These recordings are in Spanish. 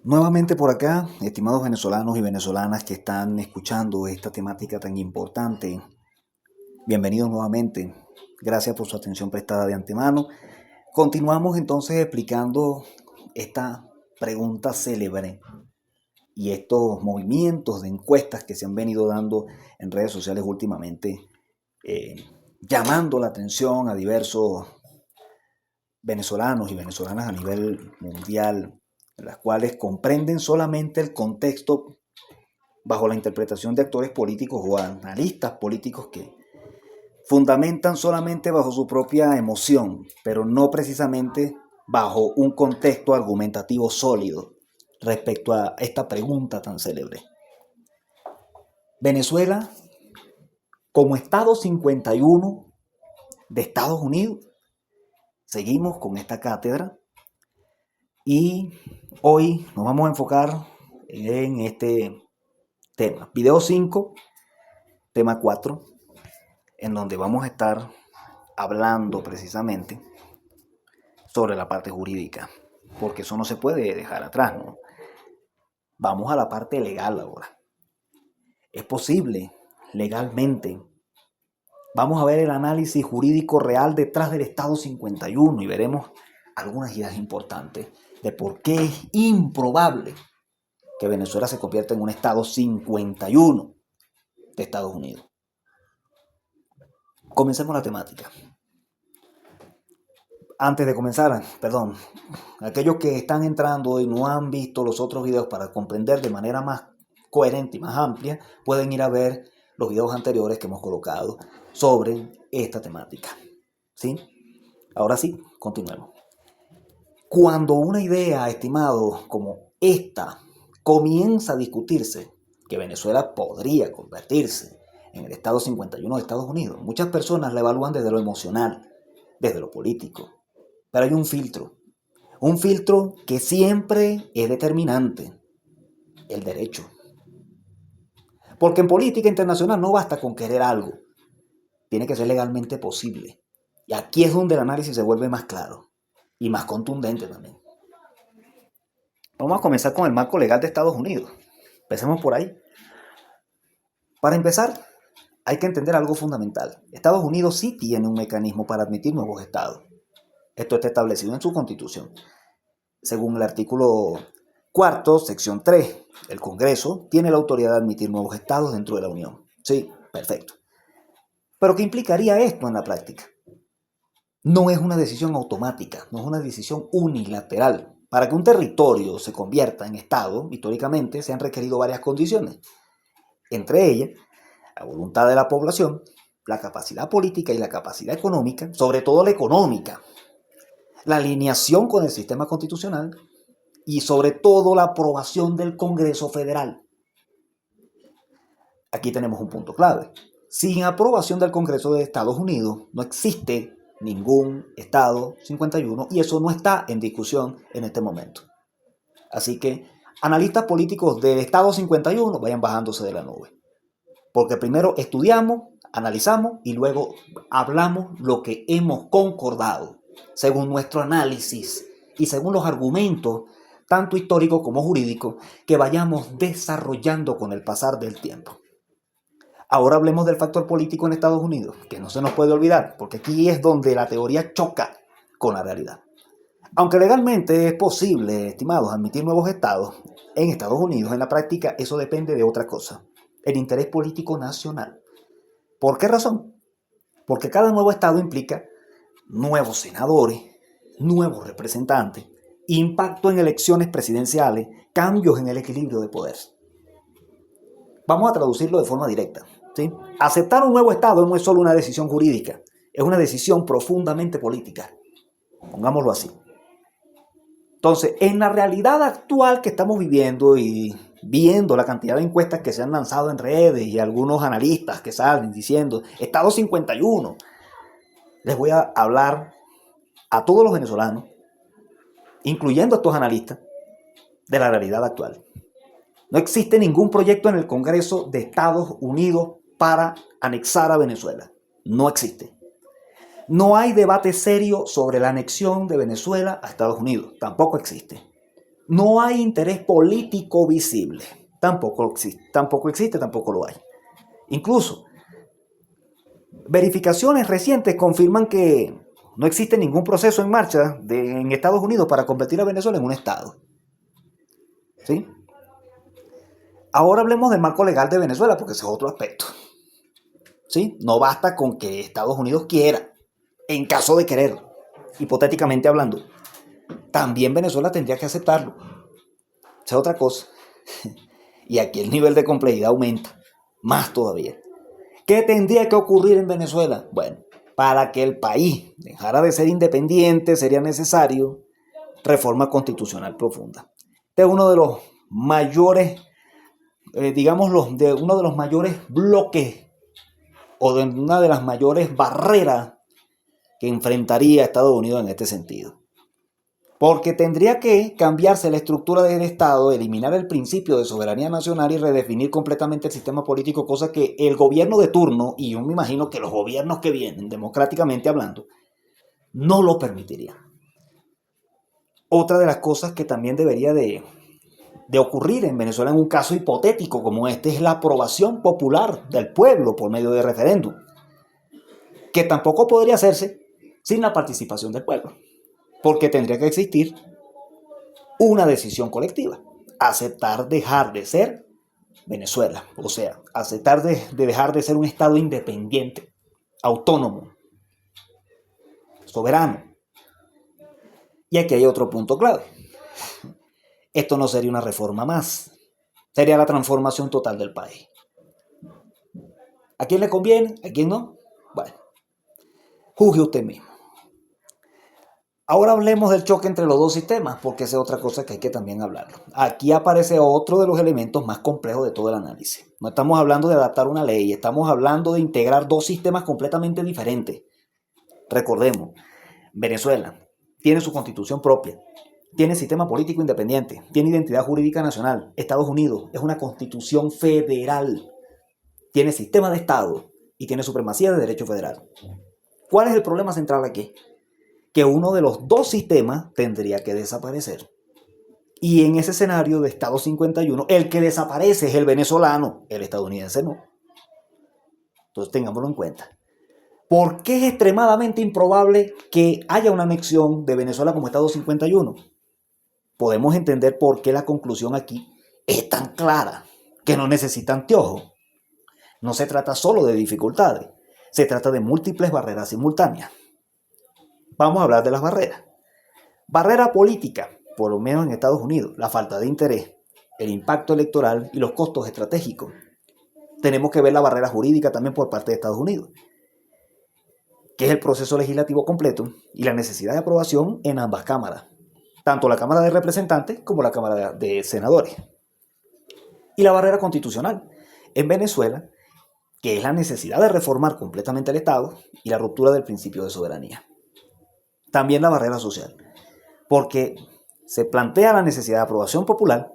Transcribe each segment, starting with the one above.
Nuevamente por acá, estimados venezolanos y venezolanas que están escuchando esta temática tan importante, bienvenidos nuevamente. Gracias por su atención prestada de antemano. Continuamos entonces explicando esta pregunta célebre y estos movimientos de encuestas que se han venido dando en redes sociales últimamente, llamando la atención a diversos venezolanos y venezolanas a nivel mundial, las cuales comprenden solamente el contexto bajo la interpretación de actores políticos o analistas políticos que fundamentan solamente bajo su propia emoción, pero no precisamente bajo un contexto argumentativo sólido respecto a esta pregunta tan célebre. Venezuela, como Estado 51 de Estados Unidos, seguimos con esta cátedra y hoy nos vamos a enfocar en este tema. Video 5, tema 4, en donde vamos a estar hablando precisamente sobre la parte jurídica, porque eso no se puede dejar atrás, ¿no? Vamos a la parte legal ahora. ¿Es posible legalmente? Vamos a ver el análisis jurídico real detrás del Estado 51 y veremos algunas ideas importantes de por qué es improbable que Venezuela se convierta en un Estado 51 de Estados Unidos. Comencemos la temática. Antes de comenzar, aquellos que están entrando y no han visto los otros videos para comprender de manera más coherente y más amplia, pueden ir a ver los videos anteriores que hemos colocado sobre esta temática. ¿Sí? Ahora sí, continuemos. Cuando una idea, estimado, como esta, comienza a discutirse, que Venezuela podría convertirse en el Estado 51 de Estados Unidos, muchas personas la evalúan desde lo emocional, desde lo político. Pero hay un filtro que siempre es determinante, el derecho. Porque en política internacional no basta con querer algo, tiene que ser legalmente posible. Y aquí es donde el análisis se vuelve más claro y más contundente también. Vamos a comenzar con el marco legal de Estados Unidos. Empecemos por ahí. Para empezar, hay que entender algo fundamental. Estados Unidos sí tiene un mecanismo para admitir nuevos estados. Esto está establecido en su Constitución. Según el artículo 4, sección 3, el Congreso tiene la autoridad de admitir nuevos estados dentro de la Unión. Sí, perfecto. ¿Pero qué implicaría esto en la práctica? No es una decisión automática, no es una decisión unilateral. Para que un territorio se convierta en Estado, históricamente se han requerido varias condiciones. Entre ellas, la voluntad de la población, la capacidad política y la capacidad económica, sobre todo la económica, la alineación con el sistema constitucional y sobre todo la aprobación del Congreso Federal. Aquí tenemos un punto clave. Sin aprobación del Congreso de Estados Unidos no existe ningún Estado 51 y eso no está en discusión en este momento. Así que analistas políticos del Estado 51 vayan bajándose de la nube. Porque primero estudiamos, analizamos y luego hablamos lo que hemos concordado según nuestro análisis y según los argumentos, tanto históricos como jurídicos, que vayamos desarrollando con el pasar del tiempo. Ahora hablemos del factor político en Estados Unidos, que no se nos puede olvidar, porque aquí es donde la teoría choca con la realidad. Aunque legalmente es posible, estimados, admitir nuevos estados en Estados Unidos, en la práctica eso depende de otra cosa, el interés político nacional. ¿Por qué razón? Porque cada nuevo estado implica nuevos senadores, nuevos representantes, impacto en elecciones presidenciales, cambios en el equilibrio de poder. Vamos a traducirlo de forma directa. ¿Sí? Aceptar un nuevo Estado no es solo una decisión jurídica, es una decisión profundamente política. Pongámoslo así. Entonces, en la realidad actual que estamos viviendo y viendo la cantidad de encuestas que se han lanzado en redes y algunos analistas que salen diciendo Estado 51, les voy a hablar a todos los venezolanos, incluyendo a estos analistas, de la realidad actual. No existe ningún proyecto en el Congreso de Estados Unidos para anexar a Venezuela. No existe. No hay debate serio sobre la anexión de Venezuela a Estados Unidos. Tampoco existe. No hay interés político visible. Tampoco existe, tampoco lo hay. Incluso, verificaciones recientes confirman que no existe ningún proceso en marcha en Estados Unidos para convertir a Venezuela en un estado. ¿Sí? Ahora hablemos del marco legal de Venezuela, porque ese es otro aspecto. ¿Sí? No basta con que Estados Unidos quiera, en caso de querer, hipotéticamente hablando. También Venezuela tendría que aceptarlo. Esa es otra cosa. Y aquí el nivel de complejidad aumenta, más todavía. ¿Qué tendría que ocurrir en Venezuela? Bueno, para que el país dejara de ser independiente sería necesario reforma constitucional profunda. Este es uno de los mayores, uno de los mayores bloques o de una de las mayores barreras que enfrentaría Estados Unidos en este sentido. Porque tendría que cambiarse la estructura del Estado, eliminar el principio de soberanía nacional y redefinir completamente el sistema político, cosa que el gobierno de turno, y yo me imagino que los gobiernos que vienen, democráticamente hablando, no lo permitirían. Otra de las cosas que también debería de ocurrir en Venezuela en un caso hipotético como este es la aprobación popular del pueblo por medio de referéndum, que tampoco podría hacerse sin la participación del pueblo, porque tendría que existir una decisión colectiva, aceptar dejar de ser Venezuela, o sea, aceptar de dejar de ser un estado independiente, autónomo, soberano. Y aquí hay otro punto clave. Esto no sería una reforma más, sería la transformación total del país. ¿A quién le conviene? ¿A quién no? Bueno, juzgue usted mismo. Ahora hablemos del choque entre los dos sistemas, porque esa es otra cosa que hay que también hablarlo. Aquí aparece otro de los elementos más complejos de todo el análisis. No estamos hablando de adaptar una ley, estamos hablando de integrar dos sistemas completamente diferentes. Recordemos, Venezuela tiene su constitución propia, tiene sistema político independiente, tiene identidad jurídica nacional. Estados Unidos es una constitución federal, tiene sistema de Estado y tiene supremacía de derecho federal. ¿Cuál es el problema central aquí? Que uno de los dos sistemas tendría que desaparecer. Y en ese escenario de Estado 51, el que desaparece es el venezolano, el estadounidense no. Entonces tengámoslo en cuenta. ¿Por qué es extremadamente improbable que haya una anexión de Venezuela como Estado 51? Podemos entender por qué la conclusión aquí es tan clara, que no necesita anteojos. No se trata solo de dificultades, se trata de múltiples barreras simultáneas. Vamos a hablar de las barreras. Barrera política, por lo menos en Estados Unidos, la falta de interés, el impacto electoral y los costos estratégicos. Tenemos que ver la barrera jurídica también por parte de Estados Unidos, que es el proceso legislativo completo y la necesidad de aprobación en ambas cámaras, tanto la Cámara de Representantes como la Cámara de Senadores. Y la barrera constitucional en Venezuela, que es la necesidad de reformar completamente el Estado y la ruptura del principio de soberanía. También la barrera social, porque se plantea la necesidad de aprobación popular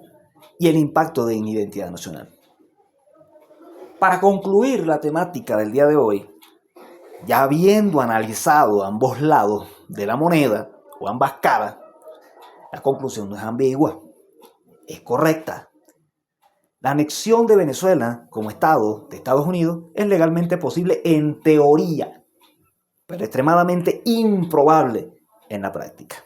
y el impacto en identidad nacional. Para concluir la temática del día de hoy, ya habiendo analizado ambos lados de la moneda o ambas caras, la conclusión no es ambigua, es correcta. La anexión de Venezuela como Estado de Estados Unidos es legalmente posible en teoría, pero extremadamente improbable en la práctica.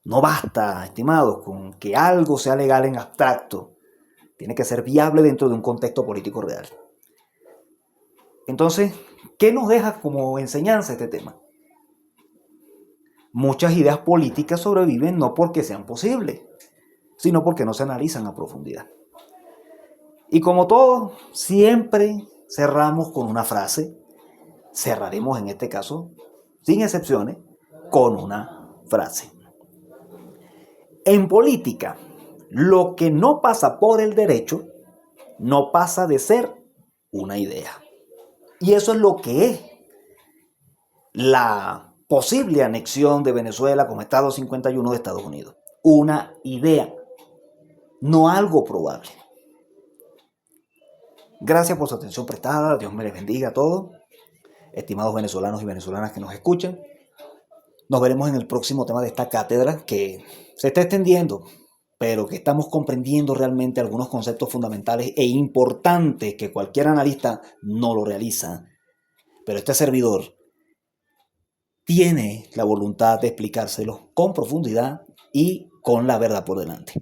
No basta, estimados, con que algo sea legal en abstracto. Tiene que ser viable dentro de un contexto político real. Entonces, ¿qué nos deja como enseñanza este tema? Muchas ideas políticas sobreviven no porque sean posibles, sino porque no se analizan a profundidad. Y como todo, siempre cerramos con una frase. Cerraremos en este caso, sin excepciones, con una frase. En política, lo que no pasa por el derecho no pasa de ser una idea. Y eso es lo que es la posible anexión de Venezuela como Estado 51 de Estados Unidos. Una idea, no algo probable. Gracias por su atención prestada. Dios me les bendiga a todos. Estimados venezolanos y venezolanas que nos escuchan. Nos veremos en el próximo tema de esta cátedra que se está extendiendo. pero que estamos comprendiendo realmente algunos conceptos fundamentales e importantes que cualquier analista no lo realiza. Pero este servidor tiene la voluntad de explicárselos con profundidad y con la verdad por delante.